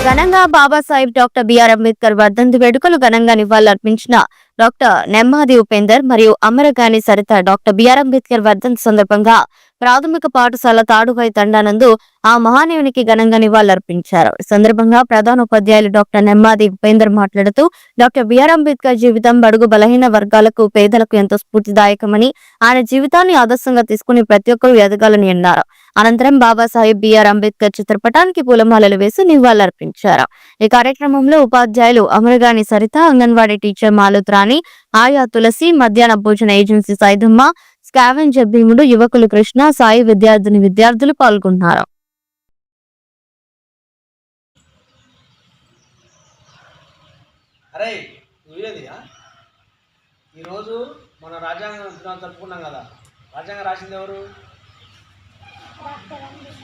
ఘనంగా Babasaheb doctor BR Ambedkar వర్ధంతి వేడుకలు ఘనంగా నివాళులర్పించిన డాక్టర్ నెమ్మాది ఉపేందర్ మరియు అమరగాని సరిత డాక్టర్ బిఆర్ అంబేద్కర్ వర్ధంతి సందర్భంగా ప్రాథమిక పాఠశాల తాడుపై తండానందు ఆ మహానీయునికి ఘనంగా నివాళులర్పించారు. ఈ సందర్భంగా ప్రధాన ఉపాధ్యాయులు డాక్టర్ నెమ్మాది ఉపేందర్ మాట్లాడుతూ డాక్టర్ బిఆర్ అంబేద్కర్ జీవితం బడుగు బలహీన వర్గాలకు పేదలకు ఎంతో స్ఫూర్తిదాయకమని, ఆయన జీవితాన్ని ఆదర్శంగా తీసుకుని ప్రతి ఒక్కరూ ఎదగాలని అన్నారు. అనంతరం బాబాసాహెబ్ బిఆర్ అంబేద్కర్ చిత్రపటానికి పూలమాలలు వేసి నివాళులర్పించారు. ఈ కార్యక్రమంలో ఉపాధ్యాయులు అమరగాని సరిత, అంగన్వాడీ టీచర్ మాలుత్రాణి, ఆయా తులసి, మధ్యాహ్న భోజన ఏజెన్సీ సైదమ్మ, స్కావెంజర్ భీముడు, యువకులు కృష్ణ, సాయి విద్యార్థులు పాల్గొన్నారు. ఈరోజు మన రాజ్యాంగం జరుపుకున్నాం కదా. రాజ్యాంగం రాసింది ఎవరు?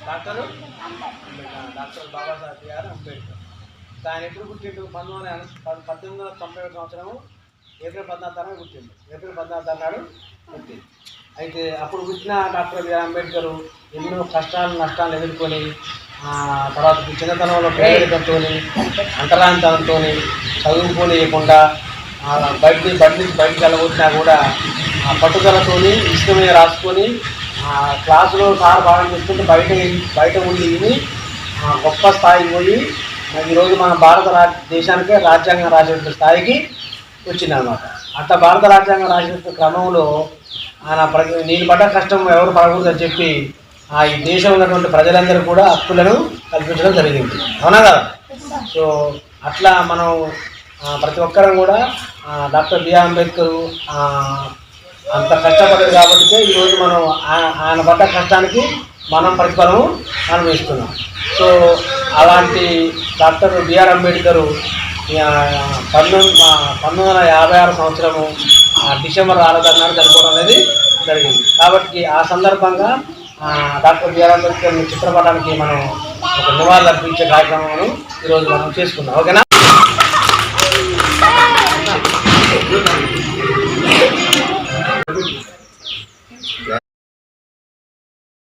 Doctor Babasaheb BR Ambedkar. ఆయన ఎప్పుడు పుట్టిండు? 1891 సంవత్సరము ఏప్రిల్ 14 పుట్టిండు. ఏప్రిల్ 14 నాడు పుట్టింది. అయితే అప్పుడు పుట్టిన డాక్టర్ బిఆర్ అంబేద్కర్ ఎన్నో కష్టాలు నష్టాలు ఎదుర్కొని తర్వాత చిన్నతనంలో పేదరికంతో అంటరాంతంతో చదువుకోలేకుండా బయటికి వెళ్ళబోతున్నా కూడా పట్టుదలతో ఇష్టం మీద రాసుకొని క్లాసులో సార్ బాగా చేస్తుంటే బయట ఉండి గొప్ప స్థాయికి పోయి ఈరోజు మన దేశానికే రాజ్యాంగం రాసేటువంటి స్థాయికి వచ్చిందనమాట. అట్లా భారత రాజ్యాంగం రాసేటువంటి క్రమంలో ఆయన నేను పడ్డ కష్టం ఎవరు పడకూడదని చెప్పి ఈ దేశంలో ఉన్నటువంటి ప్రజలందరూ కూడా హక్కులను కల్పించడం జరిగింది. అవునా కదా? సో అట్లా మనం ప్రతి ఒక్కరం కూడా డాక్టర్ బిఆర్ అంబేద్కర్ అంత కష్టపడదు కాబట్టి ఈరోజు మనం ఆయన పడ్డ కష్టానికి మనం ప్రతిఫలం అనుభవిస్తున్నాం. సో అలాంటి డాక్టర్ బిఆర్ అంబేద్కర్ 1956 సంవత్సరము డిసెంబర్ 6వ తారీఖున చనిపోవడం అనేది జరిగింది. కాబట్టి ఆ సందర్భంగా డాక్టర్ బిఆర్ అంబేద్కర్ చిత్రపటానికి మనం ఒక నివాళులు అర్పించే కార్యక్రమం ఈరోజు మనం చేసుకున్నాం. ఓకేనా?